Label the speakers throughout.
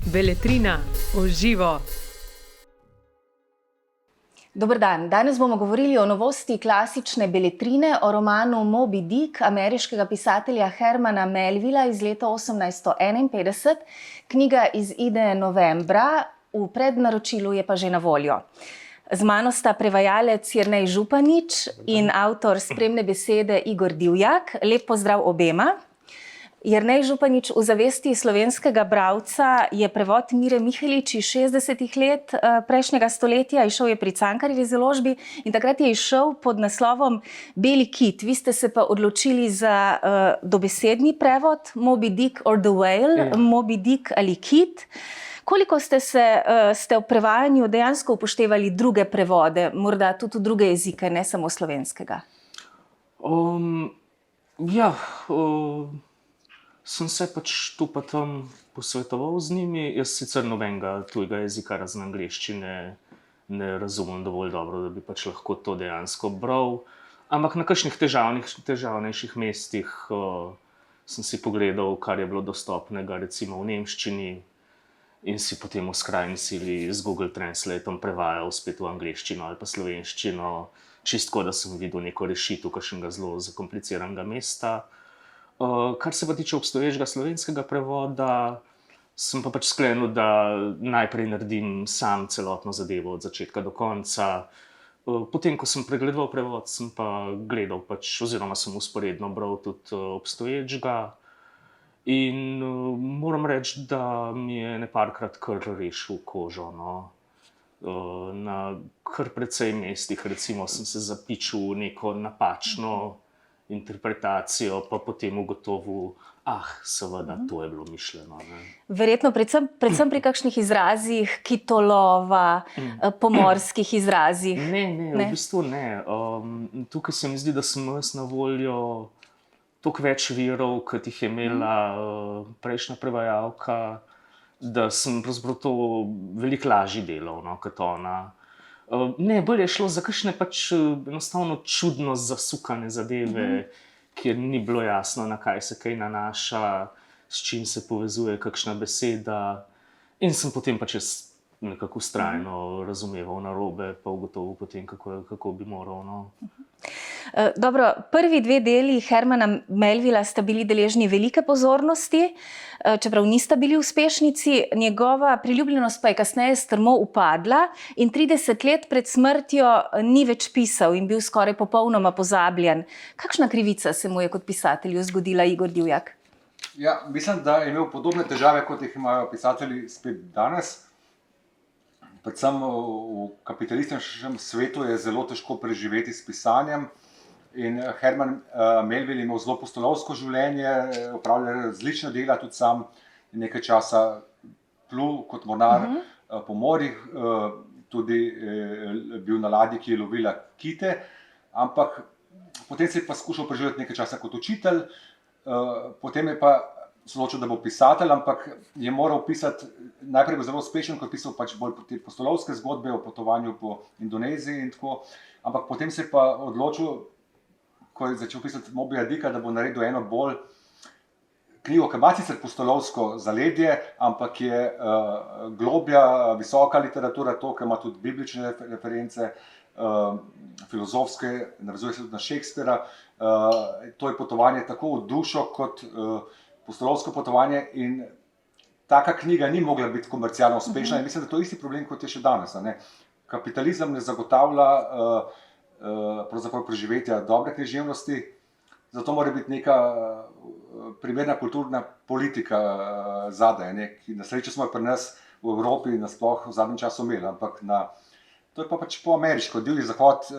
Speaker 1: Beletrina v živo.
Speaker 2: Dober dan. Danes bomo govorili o novosti klasične beletrine, o romanu Moby Dick ameriškega pisatelja Hermana Melvilla iz leta 1851. Knjiga izide novembra, v prednaročilu je pa že na voljo. Z mano sta prevajalec Jernej Županič in avtor spremne besede Igor Divjak. Lep pozdrav obema. Jernej Županič, v zavesti slovenskega bralca je prevod Mire Mihelič iz 60-ih let prejšnjega stoletja, izšel je pri Cankarjevi založbi in takrat je izšel pod naslovom Beli kit. Vi ste se pa odločili za dobesedni prevod Moby Dick or the Whale, Moby Dick ali kit. Koliko ste v prevajanju dejansko upoštevali druge prevode, morda tudi v druge jezike, ne samo slovenskega?
Speaker 3: Sem se pač tu pa tam posvetoval z njimi. Jaz sicer nobenega tujega jezika razen angleščine ne razumem dovolj dobro, da bi pač lahko to dejansko bral. Ampak na kakšnih težavnejših mestih sem si pogledal, kar je bilo dostopnega recimo v nemščini in si potem v skrajni sili z Google Translateom prevajal spet v angleščino ali pa slovenščino, čistko, da sem videl neko rešitev kakšnega zelo zakompliciranega mesta. Kar se pa tiče obstoječega slovenskega prevoda, sem pa pač sklenil, da najprej naredim sam celotno zadevo od začetka do konca. Potem, ko sem pregledoval prevod, sem pa gledal oziroma sem vzporedno bral tudi obstoječega. In moram reči, da mi je neparkrat kar rešil kožo. Na kar precej mestih, recimo, sem se zapičil v neko napačno interpretacijo, pa potem ugotovil, seveda, to je bilo mišljeno.
Speaker 2: Verjetno predvsem pri kakšnih izrazih, kitolova, pomorskih izrazih.
Speaker 3: Ne, v bistvu ne. Tukaj se mi zdi, da sem jaz na voljo toliko več virov, kot jih je imela prejšnja prevajalka, da sem pravzaprav to veliko lažje delal, kot ona. Ne, bolj je šlo za kakšne enostavno čudno zasukane zadeve, kjer ni bilo jasno, na kaj se kaj nanaša, s čim se povezuje kakšna beseda. In sem potem jaz nekako vztrajno razumeval narobe, pa ugotovil potem, kako bi moral.
Speaker 2: Dobro, prvi dve deli Hermana Melvilla sta bili deležni velike pozornosti, čeprav nista bili uspešnici. Njegova priljubljenost pa je kasneje strmo upadla in 30 let pred smrtjo ni več pisal in bil skoraj popolnoma pozabljen. Kakšna krivica se mu je kot pisatelju zgodila, Igor Divjak?
Speaker 4: Ja, mislim, da je imel podobne težave, kot jih imajo pisatelji spet danes. Predvsem v kapitalističnem svetu je zelo težko preživeti s pisanjem. In Herman Melville je imel zelo pustolovsko življenje, opravljal različna dela, tudi sam nekaj časa plul kot mornar po morjih, tudi bil na ladji, ki je lovila kite, ampak potem se je pa skušal preživeti nekaj časa kot učitelj, potem je pa se odločil, da bo pisatelj, ampak je moral pisati, najprej bo zelo uspešen, ko je pisal bolj te pustolovske zgodbe o potovanju po Indoneziji in tako, ampak potem se je pa odločil, ko je začel pisati Mobyja Dicka, da bo naredil eno bolj knjigo, ki ima sicer pustolovsko zaledje, ampak je globlja, visoka literatura, to, ki ima tudi biblične reference, filozofske, navezuje se tudi na Shakespeara. To je potovanje tako v dušo kot pustolovsko potovanje in taka knjiga ni mogla biti komercialno uspešna in mislim, da to je isti problem, kot je še danes. Kapitalizem ne zagotavlja pravzaprav preživetja dobre književnosti, zato mora biti neka primerna kulturna politika zadaj, ki na srečo smo jo pri nas v Evropi nasploh v zadnjem času imeli, ampak to je pa po ameriško, divji zahod,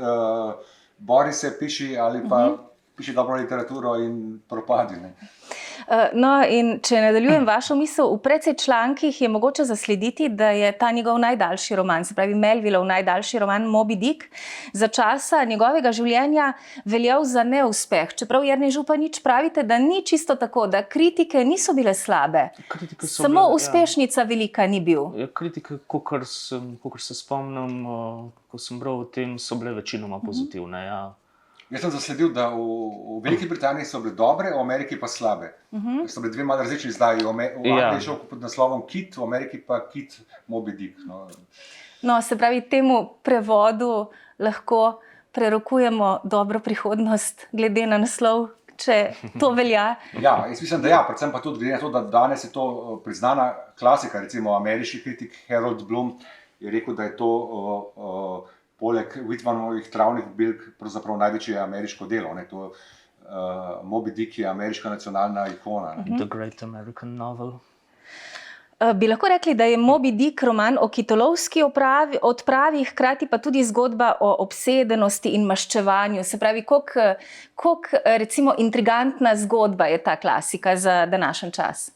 Speaker 4: bori se, piši ali pa piši dobro literaturo in propadi.
Speaker 2: No, in če nadaljujem vašo misel, v precej člankih je mogoče zaslediti, da je ta njegov najdaljši roman, se pravi Melvillov najdaljši roman Moby Dick, za časa njegovega življenja veljal za neuspeh. Čeprav Jernej Županič pravite, da ni čisto tako, da kritike niso bile slabe. Samo uspešnica velika ni bil.
Speaker 3: Kritike, kakor se spomnim, ko sem bral o tem, so bile večinoma pozitivne,
Speaker 4: Jaz sem zasledil, da v Veliki Britaniji so bile dobre, v Ameriki pa slabe. So bile dve malo različni izdaji. V Angliji je šel pod naslovom Kit, v Ameriki pa Kit Moby Dick.
Speaker 2: No, se pravi, temu prevodu lahko prerokujemo dobro prihodnost, glede na naslov, če to velja.
Speaker 4: Ja, jaz mislim, da ja, predvsem pa tudi glede na to, da danes je to priznana klasika, recimo ameriški kritik Harold Bloom je rekel, da je to poleg Whitmanovih travnih bilk pravzaprav največje ameriško delo. To Moby Dick je ameriška nacionalna ikona.
Speaker 3: The Great American Novel.
Speaker 2: Bi lahko rekli, da je Moby Dick roman o kitolovski odpravi, hkrati pa tudi zgodba o obsedenosti in maščevanju. Se pravi, koliko recimo intrigantna zgodba je ta klasika za današnji čas?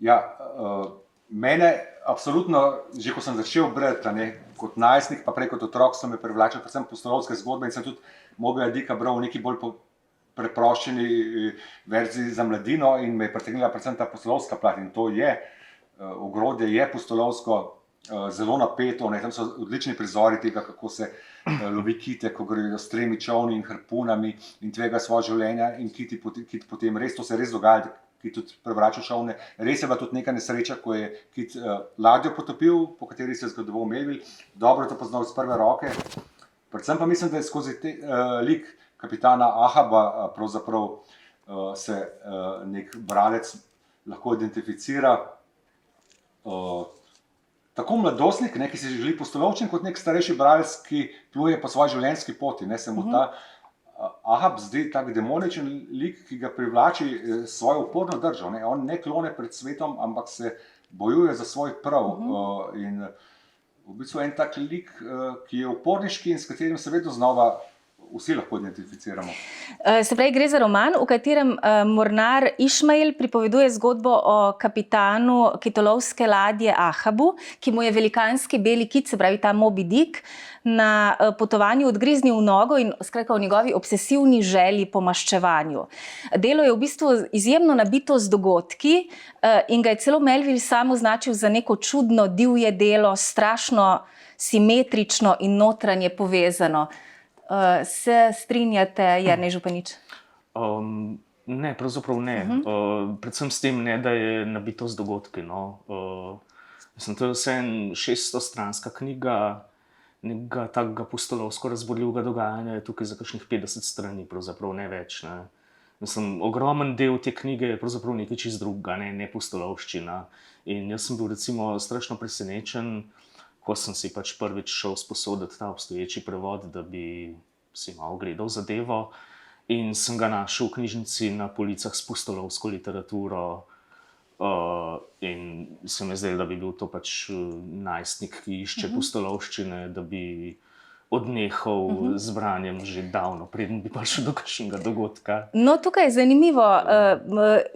Speaker 4: Ja, mene absolutno, že ko sem začel brati, kot najstnik, pa prej kot otrok, so me privlačile predvsem pustolovske zgodbe in sem tudi Mobyja Dicka bral v neki bolj preproščeni verziji za mladino in me je pritegnila predvsem ta pustolovska plat in to je. Ogrodje je pustolovsko, zelo napeto, tam so odlični prizori tega, kako se lovi kite, ko grejo s tremi čolni in harpunami in tvega svoje življenja in kit potem res, to se res dogaja, kit tudi prevrača čolne. Res je bila tudi neka nesreča, ko je kit ladjo potopil, po kateri se je zgodoval Melville, dobro je to poznal iz prve roke. Predvsem pa mislim, da je skozi lik kapitana Ahaba pravzaprav se nek bralec lahko identificira. Tako mladostnik, ki si želi pustolovčen, kot nek starejši bralec, ki pluje po svoji življenjski poti. Se mu ta Ahab zdi tak demoničen lik, ki ga privlači svojo uporno držo. On ne klone pred svetom, ampak se bojuje za svoj prav. In v bistvu en tak lik, ki je uporniški in s katerim se vedno znova vsi lahko identificiramo.
Speaker 2: Se pravi, gre za roman, v katerem mornar Išmael pripoveduje zgodbo o kapitanu kitolovske ladje Ahabu, ki mu je velikanski beli kit, se pravi ta Moby Dick, na potovanju odgriznil nogo in skratka o njegovi obsesivni želji po maščevanju. Delo je v bistvu izjemno nabito z dogodki in ga je celo Melville sam označil za neko čudno, divje delo, strašno simetrično in notranje povezano. Se strinjate, Jernej Županič?
Speaker 3: Ne, pravzaprav ne. Predvsem s tem ne, da je nabito z dogodki. To je vse 600-stranska knjiga nekega takega pustolovsko razborljivega dogajanja, je tukaj za kakšnih 50 strani, pravzaprav ne več. Ogromen del te knjige je pravzaprav nekaj čist drugega, ne pustolovščina. In jaz sem bil recimo strašno presenečen, ko sem si pač prvič šel sposoditi ta obstoječi prevod, da bi si malo gledal zadevo in sem ga našel v knjižnici na policah s pustolovsko literaturo in se mi zdelo, da bi bil to pač najstnik, ki išče pustolovščine, da bi odnehal z branjem že davno, preden bi prišel do kakšnega dogodka. No,
Speaker 2: tukaj je zanimivo,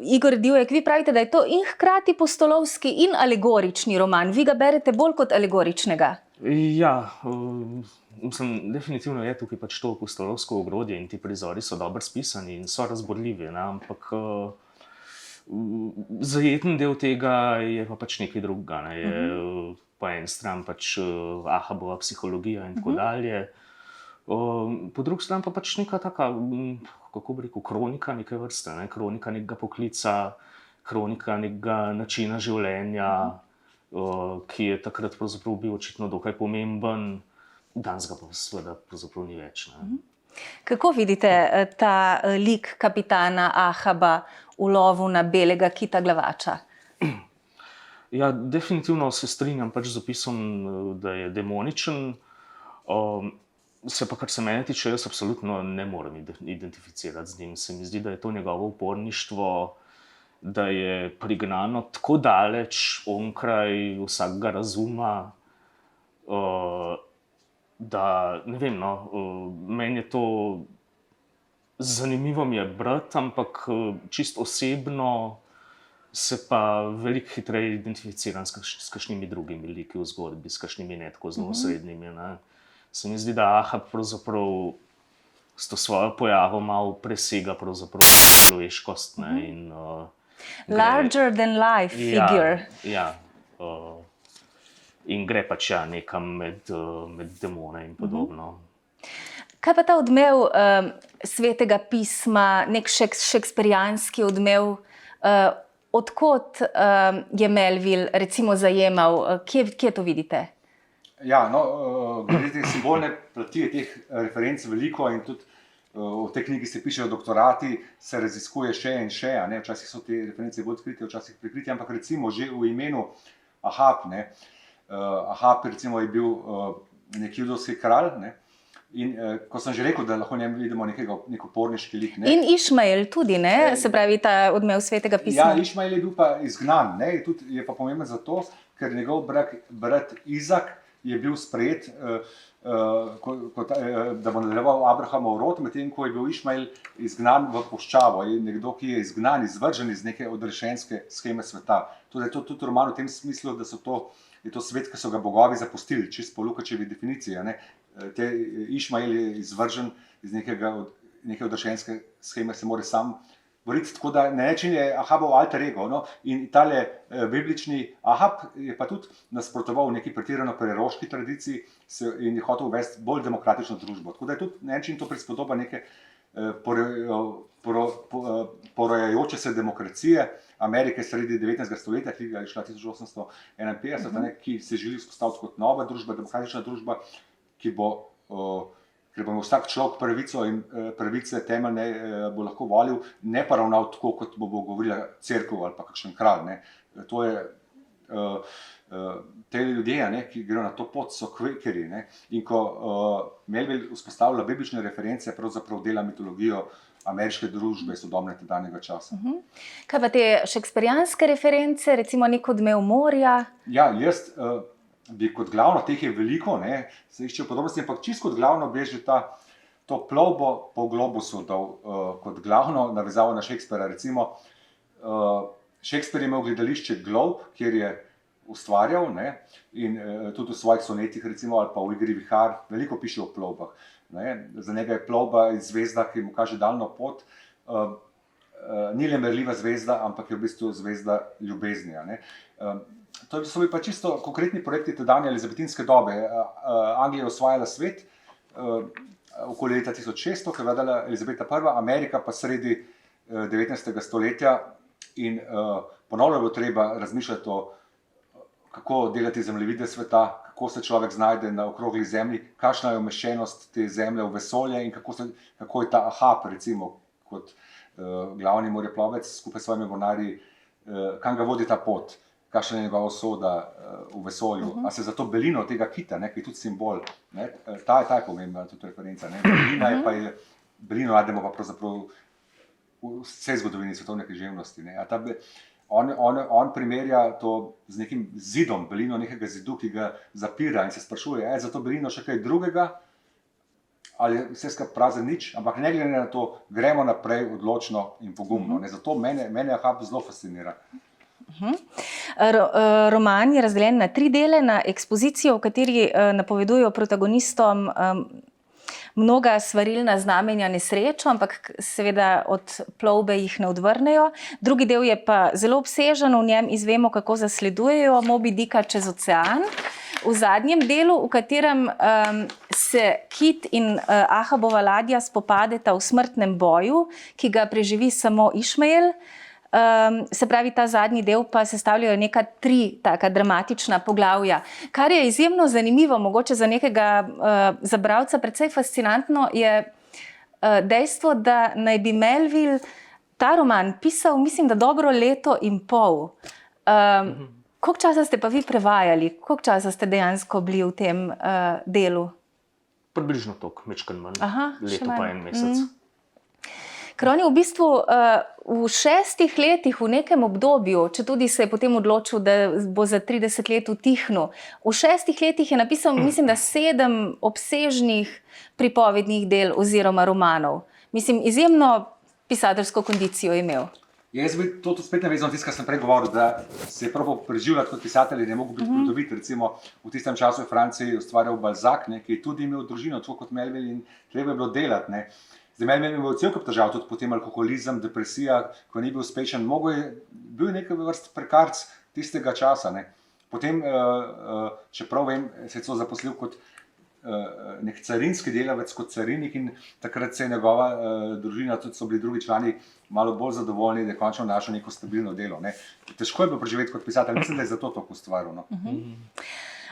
Speaker 2: Igor Divjak, vi pravite, da je to in hkrati pustolovski in alegorični roman. Vi ga berete bolj kot alegoričnega.
Speaker 3: Ja, definitivno je tukaj pač to pustolovsko ogrodje in ti prizori so dobro spisani in so razborljivi, ampak zajeten del tega je pa pač nekaj drugega. Po eni strani pač Ahabova psihologija in tako dalje. Po drugi strani pa pač neka taka, kako bi rekel, kronika neke vrste, kronika nekega poklica, kronika nekega načina življenja, ki je takrat pravzaprav bil očitno dokaj pomemben, danes ga pa seveda pravzaprav ni več.
Speaker 2: Kako vidite ta lik kapitana Ahaba v lovu na belega kita glavača?
Speaker 3: Ja, definitivno se strinjam pač z opisom, da je demoničen. Se pa, kar se mene tiče, jaz absolutno ne morem identificirati z njim. Se mi zdi, da je to njegovo uporništvo, da je prignano tako daleč onkraj vsakega razuma, da ne vem, meni je to zanimivo mi je brati, ampak čisto osebno se pa veliko hitreje identificiram s kakšnimi drugimi liki v zgodbi, s kakšnimi ne tako zelo osrednjimi. Se mi zdi, da Ahab pravzaprav s to svojo pojavo malo presega pravzaprav človeškost.
Speaker 2: Larger than life figure.
Speaker 3: Ja. In gre pač nekam med demone in podobno.
Speaker 2: Kaj pa ta odmev svetega pisma, nek šekspirijanski odmev, odkot je Melville recimo zajemal, kje to vidite?
Speaker 4: Ja, no, glede te simbolne plati je teh referenc veliko in tudi v tej knjigi se pišejo doktorati, se raziskuje še in še, ne? Včasih so te reference bolj odkrite, včasih prikrite, ampak recimo že v imenu Ahab, ne? Ahab recimo je bil nek judovski kralj, ne? In ko sem že rekel, da lahko njem vidimo nek uporniški lik. Ne?
Speaker 2: In Išmael tudi, ne? Se pravi ta odmev svetega pisma.
Speaker 4: Ja, Išmael je bil pa izgnan, ne? Je pa pomemben zato, ker njegov brat Izak je bil sprejet, da bo nadaljeval Abrahamov rod, medtem ko je bil Išmael izgnan v puščavo. Je nekdo, ki je izgnan, izvržen iz neke odrešenske sheme sveta. Tudi je to tudi roman v tem smislu, da je to svet, ki so ga bogovi zapustili, čisto po Lukačevi definiciji. Išmael je izvržen iz neke odrešenske sheme, se mora sam boriti, tako da na način je Ahabov alter ego. No? In tale biblični Ahab je pa tudi nasprotoval neki pretirano preroški tradiciji in je hotel uvesti bolj demokratično družbo. Tako da je tudi na način to prispodoba neke porajajoče se demokracije Amerike sredi 19. stoletja, ki je šla 1851, ki se želi vzpostaviti kot nova družba, demokratična družba, ker bo imel vsak človek pravico in pravice temeljne bo lahko volil, ne pa ravnal tako, kot bo govorila cerkev ali pa kakšen kralj. Ne. To je, te ljudje, ne, ki grejo na to pot, so kvekeri. Ne. In ko Melville vzpostavlja biblične reference, pravzaprav dela mitologijo ameriške družbe sodobne tedanjega časa.
Speaker 2: Kaj pa te šekspirijanske reference, recimo nek odmev morja?
Speaker 4: Ja, jaz bi kot glavno, teh je veliko, ne, se iščejo podobnosti, ampak čisto kot glavno bi že to plovbo po globusu dal kot glavno navezavo na Shakespearea. Recimo, Shakespeare je imel gledališče Globe, kjer je ustvarjal, ne, in tudi v svojih sonetih, recimo, ali pa v igri Vihar, veliko piše o plovbah. Ne. Za njega je plovba in zvezda, ki mu kaže daljno pot, ni le merljiva zvezda, ampak je v bistvu zvezda ljubezni. Ne. To so bili pa čisto konkretni projekti tedanje elizabetinske dobe. Anglija je osvajala svet okoli leta 1600, ko je vladala Elizabeta I., Amerika pa sredi 19. stoletja in ponovno je bilo treba razmišljati o kako delati zemljevide sveta, kako se človek znajde na okrogli zemlji, kakšna je umeščenost te zemlje v vesolje in kako je ta Ahab, recimo, kot glavni morjeplovec skupaj s svojimi mornarji, kam ga vodi ta pot. Kakšna je njegova usoda v vesolju. A se zato belino tega kita, ne, ki je tudi simbol, ne, ta je pomembna tudi referenca. Ne. Belina je pa belino najdemo pa pravzaprav v vsej zgodovini svetovne književnosti. Ne. On primerja to z nekim zidom, belino nekega zidu, ki ga zapira in se sprašuje, je za to belino še kaj drugega, ali vse skupaj prazen nič, ampak ne glede na to, gremo naprej odločno in pogumno. Ne. Zato mene Ahab zelo fascinira.
Speaker 2: Roman je razdeljen na 3 dele, na ekspozicijo, v kateri napovedujejo protagonistom mnoga svarilna znamenja nesrečo, ampak seveda od plovbe jih ne odvrnejo. Drugi del je pa zelo obsežen, v njem izvemo, kako zasledujejo Moby Dicka čez ocean. V zadnjem delu, v katerem se Kit in Ahabova ladja spopadeta v smrtnem boju, ki ga preživi samo Išmael. Se pravi, ta zadnji del pa sestavljajo neka 3 taka dramatična poglavja. Kar je izjemno zanimivo, mogoče za nekega za bralca precej fascinantno, je dejstvo, da naj bi Melville ta roman pisal, mislim, da dobro 1,5 leta. Koliko časa ste pa vi prevajali? Koliko časa ste dejansko bili v tem delu?
Speaker 3: Približno toliko, majčkeno manj. Leto pa 1 mesec.
Speaker 2: Ker on je v bistvu v 6 letih, v nekem obdobju, če tudi se je potem odločil, da bo za 30 let utihnil, v 6 letih je napisal, mislim, da 7 obsežnih pripovednih del oziroma romanov. Mislim, izjemno pisateljsko kondicijo je imel.
Speaker 4: Jaz bi to tudi spet navezal na tisto, kar sem prej govoril, da se je prvo preživljati kot pisatelj in je mogel biti plodovit. Recimo v tistem času je v Franciji ustvarjal Balzac, ne, ki je tudi imel družino, tako kot Melville, in treba je bilo delati. Ne. Zdaj, Melville je imel cel kup težav, tudi potem alkoholizem, depresija, ko ni bil uspešen, bil je nekaj vrst prekarc tistega časa. Ne. Potem, čeprav vem, se je celo zaposlil kot nek carinski delavec kot carinik in takrat se je njegova družina, tudi so bili drugi člani malo bolj zadovoljni, da je končno našel neko stabilno delo. Ne. Težko je bilo preživeti kot pisatelj, mislim, da je zato to ustvaril. No.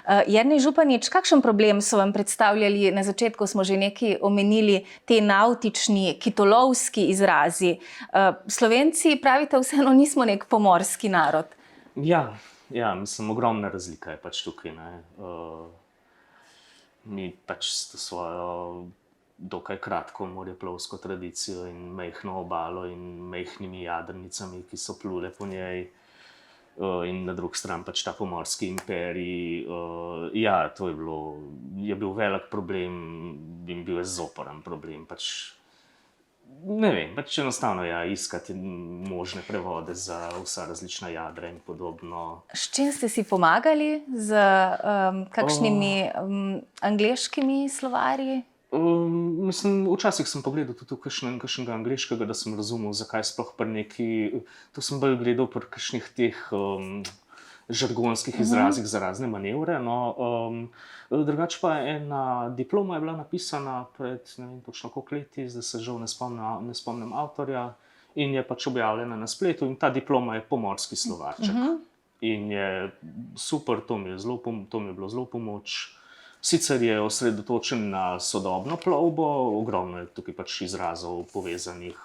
Speaker 2: Jernej Županič, kakšen problem so vam predstavljali, na začetku smo že nekaj omenili, te navtični, kitolovski izrazi. Slovenci, pravite, vseeno nismo nek pomorski narod.
Speaker 3: Ja, mislim, ogromna razlika je pač tukaj. Ne. Mi pač s to svojo dokaj kratko morjeplovsko tradicijo in majhno obalo in majhnimi jadrnicami, ki so plule po njej, in na drugi strani pač ta pomorski imperij. Ja, to je bil velik problem in bil je zoporen problem. Pač, ne vem, pač enostavno iskati možne prevode za vsa različna jadra in podobno.
Speaker 2: S čim ste si pomagali? Z kakšnimi angleškimi slovarji?
Speaker 3: Mislim, včasih sem pogledal tudi kakšnega angleškega, da sem razumel, zakaj sploh pri neki, to sem bolj gledal pri kakšnih teh žargonskih izrazih za razne manevre. No. Drugače pa ena diploma je bila napisana pred ne vem točno koliko leti, zdaj se žal ne spomnim avtorja, in je pač objavljena na spletu in ta diploma je pomorski slovarček. In je super, to mi je bilo zelo pomoč. Sicer je osredotočen na sodobno plovbo, ogromno je tukaj pač izrazov povezanih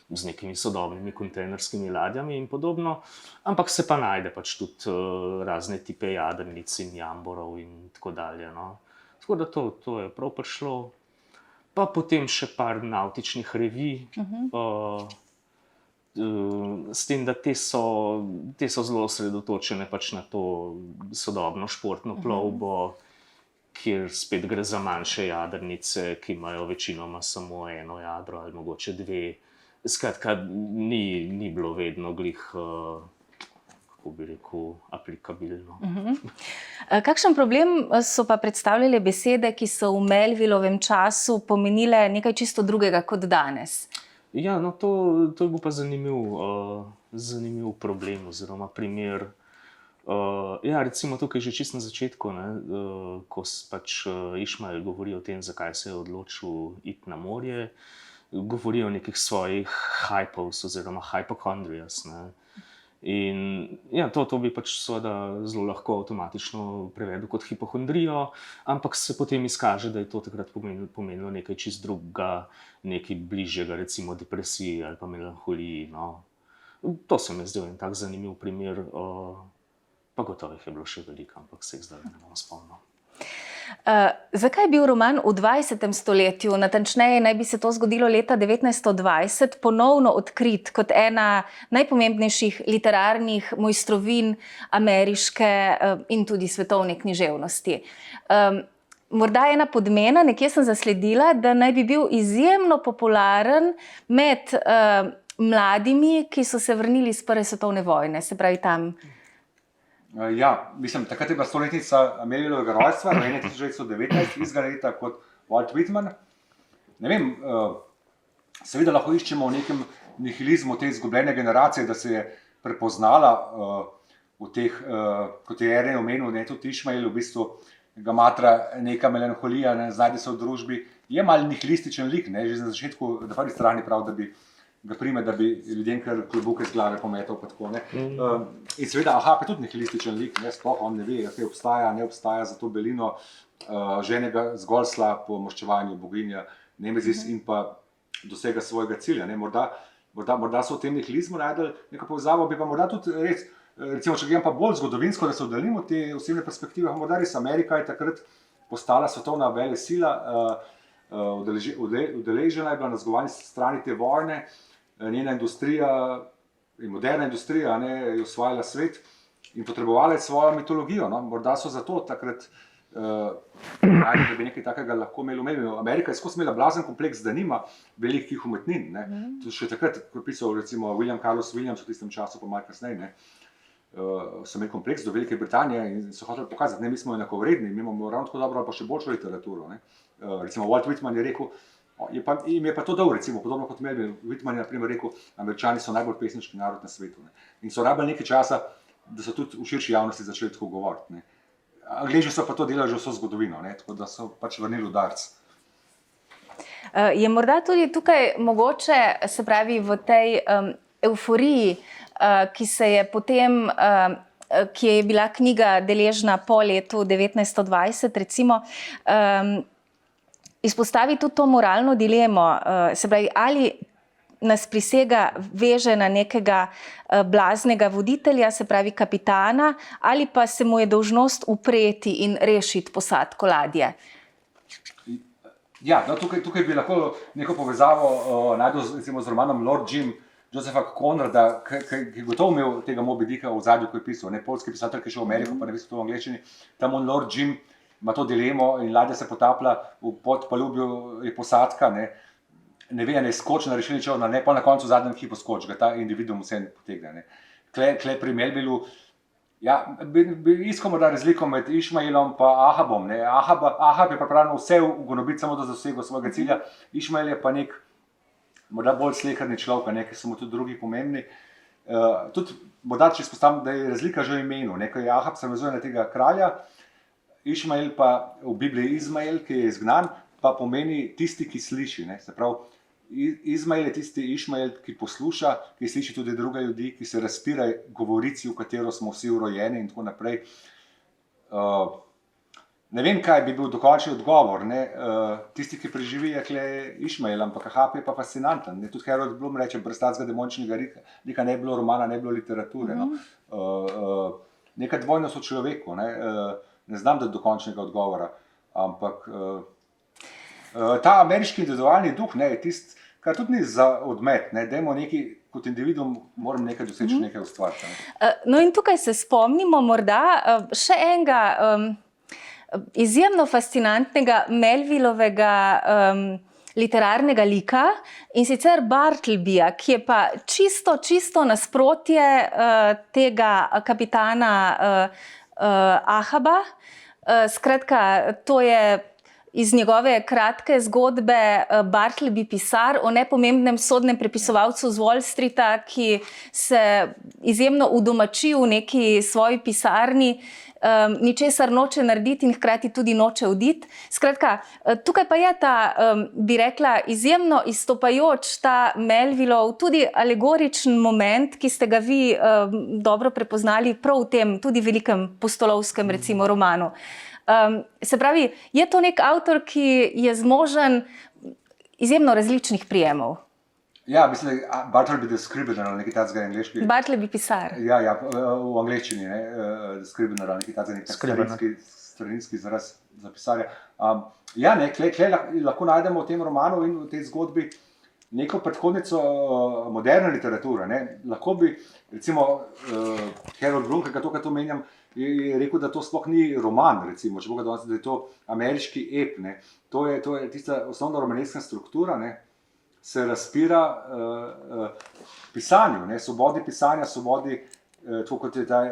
Speaker 3: z nekimi sodobnimi kontejnerskimi ladjami in podobno, ampak se pa najde pač tudi razne tipe jadrnic in jamborov in tako dalje. No. Tako da to je prav prišlo. Pa potem še par navtičnih revij, s tem, da te so zelo osredotočene pač na to sodobno športno plovbo, kjer spet gre za manjše jadrnice, ki imajo večinoma samo eno jadro ali mogoče dve. Skratka, ni bilo vedno glih, kako bi rekel, aplikabilno.
Speaker 2: Kakšen problem so pa predstavljale besede, ki so v Melvillovem času pomenile nekaj čisto drugega kot danes?
Speaker 3: Ja, no to je bil pa zanimiv problem oziroma primer. Ja, recimo tukaj že čisto na začetku, ne, ko pač Išmael govori o tem, zakaj se je odločil iti na morje, govori o nekih svojih hypos oziroma hypochondrias. Ne. In ja, to bi pač seveda zelo lahko avtomatično prevedel kot hipohondrijo, ampak se potem izkaže, da je to takrat pomenilo nekaj čist drugega, nekaj bližjega, recimo depresiji ali pa melanholiji. No. To se mi je zdel en tak zanimiv primer. Pa gotovo jih je bilo še veliko, ampak se jih zdaj ne bom spomnil.
Speaker 2: Zakaj je bil roman v 20. stoletju, natančneje naj bi se to zgodilo leta 1920, ponovno odkrit kot ena najpomembnejših literarnih mojstrovin ameriške in tudi svetovne književnosti? Morda ena podmena, nekje sem zasledila, da naj bi bil izjemno popularen med mladimi, ki so se vrnili iz Prve svetovne vojne, se pravi tam.
Speaker 4: Ja, mislim, takrat je bila stoletnica Melvillovega rojstva, 1919, istega leta kot Walt Whitman. Ne vem, seveda lahko iščemo v nekem nihilizmu te izgubljene generacije, da se je prepoznala v teh, kot je Jernej omenil, ne, tudi Išmael, v bistvu ga matra neka melanholija, ne, znajde se v družbi. Je mal nihilističen lik, ne, že na začetku, da prvi strani prav, da bi ga prime, da bi ljudem kar klobuke z glave pometal pa tako, ne. In seveda Ahab je tudi nihilističen lik, ne, sploh on ne ve, kaj obstaja, ne obstaja za to belino, žene ga zgolj sla po maščevanju boginja Nemezis in pa dosega svojega cilja, ne. Morda so v tem nihilizmu najdel neko povezavo, bi pa morda tudi res, recimo, če grem pa bolj zgodovinsko, da se oddaljimo te osebne perspektive, morda res Amerika je takrat postala svetovna velesila, udeležena je bila na zgovorni strani te vojne, njena industrija in moderna industrija, ne, je osvajala svet in potrebovala je svojo mitologijo. No. Morda so zato takrat da bi nekaj takega lahko imeli. Amerika je skozi imela blazen kompleks, da nima velikih umetnin. Ne. To še takrat, ko je pisal recimo William Carlos Williams v tistem času, pa malo kasneje, ne, so imeli kompleks do Velike Britanije in so hoteli pokazati, ne, mi smo enakovredni, mi imamo ravno tako dobro ali pa še boljšo literaturo. Ne. Recimo Walt Whitman je rekel, jim je pa to dal, recimo, podobno kot Melville. Whitman je na primer rekel, Američani so najbolj pesniški narod na svetu. Ne. In so rabili nekaj časa, da so tudi v širši javnosti začeli tako govoriti. Ne. Angleži so pa to delali že vso zgodovino, ne? Tako da so pač vrnili udarc.
Speaker 2: Je morda tudi tukaj mogoče, se pravi, v tej euforiji, ki se je potem, ki je bila knjiga deležna po letu 1920, recimo, izpostavi tudi to moralno dilemo, se pravi, ali nas prisega veže na nekega blaznega voditelja, se pravi kapitana, ali pa se mu je dolžnost upreti in rešiti posadko ladje.
Speaker 4: Ja, no, tukaj bi lahko neko povezavo najdel recimo z romanom Lord Jim Josepha Conrada, ki je gotovo imel tega Moby Dicka v zadju, ko je pisal, ne, poljski pisatelj, ki je šel v Ameriko, pa ne veste to v angleščini, tam Lord Jim ima to dilemo in ladja se potaplja, v podpalubju je posadka, ne ve, ne skoči na rešilni čoln, ne, pa na koncu v zadnjem hipu skoči, ga ta individuum vse potegne, ne. Kle pri Melvillu, ja, bi iskal morda razliko med Išmaelom pa Ahabom, ne. Ahab je pripravljen vse ugonobiti samo do dosego svojega cilja, Išmael je pa nek morda bolj sleherni človek, ki so mu tudi drugi pomembni. Tudi morda, če izpostavim, da je razlika že v imenu, ko je Ahab se vezuje na tega kralja, Išmael pa v Bibliji Izmael, ki je izgnan, pa pomeni tisti, ki sliši, ne. Se pravi, Izmael je tisti Išmael, ki posluša, ki sliši tudi druge ljudi, ki se razpira govorici, v katero smo vsi urojeni in tako naprej. Ne vem, kaj bi bil dokončni odgovor, ne. Tisti, ki preživi, je kle Išmael, ampak Ahab je pa fascinanten. Tudi Harold Bloom reče, brez tacega demoničnega lika ne bi bilo romana, ne bi bilo literature. Neka dvojnost v človeku, ne znam dati dokončnega odgovora, ampak ta ameriški individualni duh, je tisti, kar tudi ni za odmet, dajmo nekaj, kot individuum moram nekaj doseči, nekaj ustvariti.
Speaker 2: No in tukaj se spomnimo morda še enega izjemno fascinantnega Melvillovega literarnega lika, in sicer Bartlebyja, ki je pa čisto nasprotje tega kapitana Ahaba. Skratka, to je iz njegove kratke zgodbe Bartleby pisar o nepomembnem sodnem prepisovalcu z Wall Streeta, ki se izjemno udomači v neki svoji pisarni, ničesar noče narediti in hkrati tudi noče oditi. Skratka, tukaj pa je ta, bi rekla, izjemno izstopajoč ta Melvillov, tudi alegoričen moment, ki ste ga vi dobro prepoznali prav v tem tudi velikem pustolovskem, recimo, romanu. Se pravi, je to nek avtor, ki je zmožen izjemno različnih prijemov?
Speaker 4: Ja, mislim, da Bartleby the Scrivener, nekaj tacega angleški.
Speaker 2: Bartleby pisar.
Speaker 4: Ja, v angleščini, the Scrivener, nekaj tacega starinski izraz za pisarja. Ja, kle lahko najdemo v tem romanu in v tej zgodbi neko predhodnico moderne literature, Lahko bi, recimo, Harold Bloom, ki to menjam, je rekel, da to sploh ni roman, recimo, če boga danes, da je to ameriški ep, To je tista osnovna romanesska struktura, se razpira pisanju, svobodi pisanja, svobodi, tako kot je ta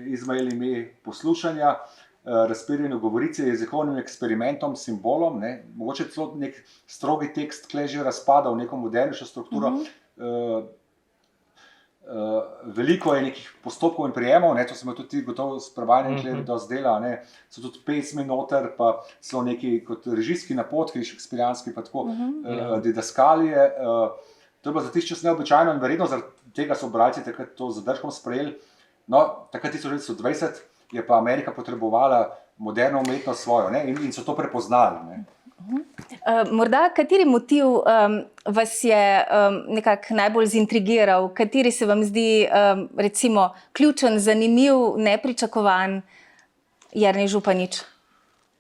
Speaker 4: Izmael ime poslušanja, razpirjanju govorice, jezikovnim eksperimentom, simbolom, mogoče celo nek strogi tekst kle že razpada v neko modernejšo strukturo. Veliko je nekih postopkov in prijemov, to se ima tudi gotovo s prevajanjem kle dosti dela, so tudi pesmi noter, pa so neki kot režijski napotki, šekspirijanski, pa tako didaskalije. To je bilo za tisti čas neobičajno in verjetno zaradi tega so bralci takrat to zadržkom sprejeli. No, takrat 1920 je pa Amerika potrebovala moderno umetnost svojo, in so to prepoznali,
Speaker 2: Morda, kateri motiv vas je nekako najbolj zintrigiral, kateri se vam zdi, recimo, ključen, zanimiv, nepričakovan, Jernej Županič?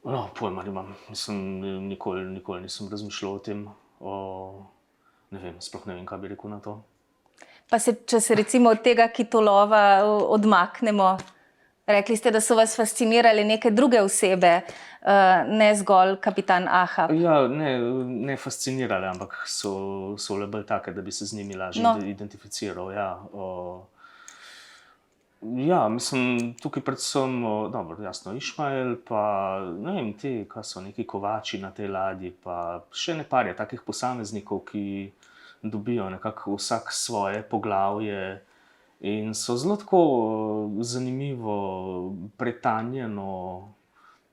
Speaker 3: No, pojma nimam. Mislim, nikoli nisem razmišljal o tem. Ne vem, sploh ne vem, kaj bi rekel na to.
Speaker 2: Pa če se recimo od tega kitolova odmaknemo, rekli ste, da so vas fascinirale neke druge osebe, ne zgolj kapitan Ahab.
Speaker 3: Ja, ne fascinirale, ampak so le bolj take, da bi se z njimi lažje identificiral. Ja, mislim, tukaj predvsem, dobro, jasno, Išmael, pa ne vem, kaj so neki kovači na tej ladji, pa še ne par je takih posameznikov, ki dobijo nekako vsak svoje poglavje in so zelo tako zanimivo, pretanjeno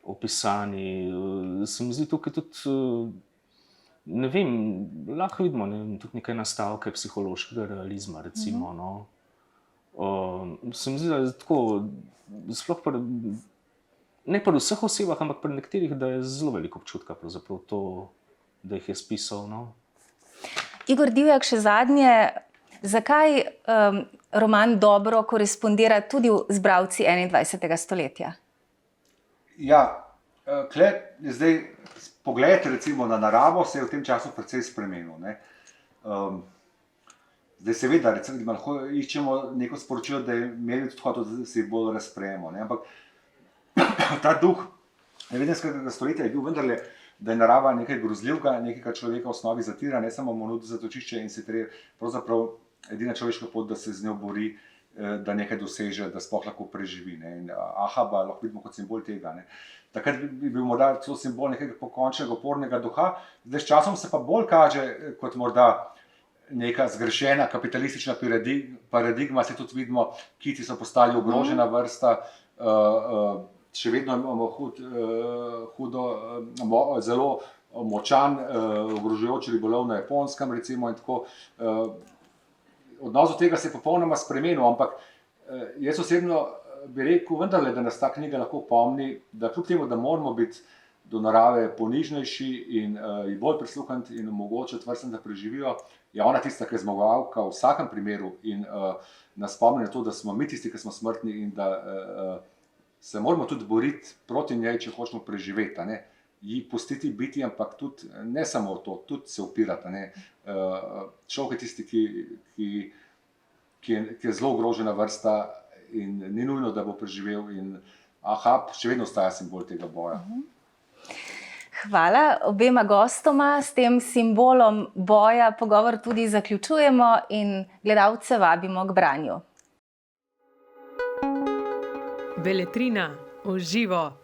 Speaker 3: opisani. Se mi zdi tukaj tudi, ne vem, lahko vidimo tudi nekaj nastavke psihološkega realizma, recimo. No. Se mi zdi, da je tako, sploh ne pri vseh osebah, ampak pri nekaterih, da je zelo veliko občutka pravzaprav to, da jih je spisal. No.
Speaker 2: Igor Divjak, še zadnje, zakaj roman dobro korespondira tudi z bralci 21. stoletja?
Speaker 4: Ja, zdaj pogled recimo na naravo se je v tem času precej spremenil. Ne? Zdaj seveda, recimo, lahko iščemo neko sporočilo, da je imeli tudi hotel, da se bolj razprejemo. Ne? Ampak ta duh 19. stoletja je bil vendarle, da je narava nekaj grozljivega, nekaj, kar človeka v osnovi zatira, ne samo mu nudi zatočišče in se treba pravzaprav edina človeška pot, da se z njo bori, da nekaj doseže, da sploh lahko preživi. Ne? In Ahaba lahko vidimo kot simbol tega. Ne? Takrat bi bil morda celo simbol nekega pokončnega, opornega duha, zdaj s časom se pa bolj kaže kot morda neka zgrešena kapitalistična paradigma, se tudi vidimo, kiti so postali ogrožena vrsta, še vedno imamo zelo močan, ogrožujoč ribolov na Japonskem, recimo, in tako. Odnos do tega se je popolnoma spremenil, ampak jaz osebno bi rekel vendarle, da nas ta knjiga lahko pomni, da kljub temu, da moramo biti do narave ponižnejši in ji bolj prisluhniti in omogočiti vrstam, da preživijo, je ona tista, ki je zmagovalka v vsakem primeru in nas spomni na to, da smo mi tisti, ki smo smrtni in da se moramo tudi boriti proti njej, če hočemo preživeti. Ne? Ji pustiti biti, ampak tudi ne samo to, tudi se upirati. Ne? Človek je tisti, ki je zelo ogrožena vrsta in ni nujno, da bo preživel. In Ahab še vedno ostaja simbol tega boja.
Speaker 2: Hvala obema gostoma. S tem simbolom boja pogovor tudi zaključujemo in gledalce vabimo k branju.
Speaker 1: Beletrina v živo.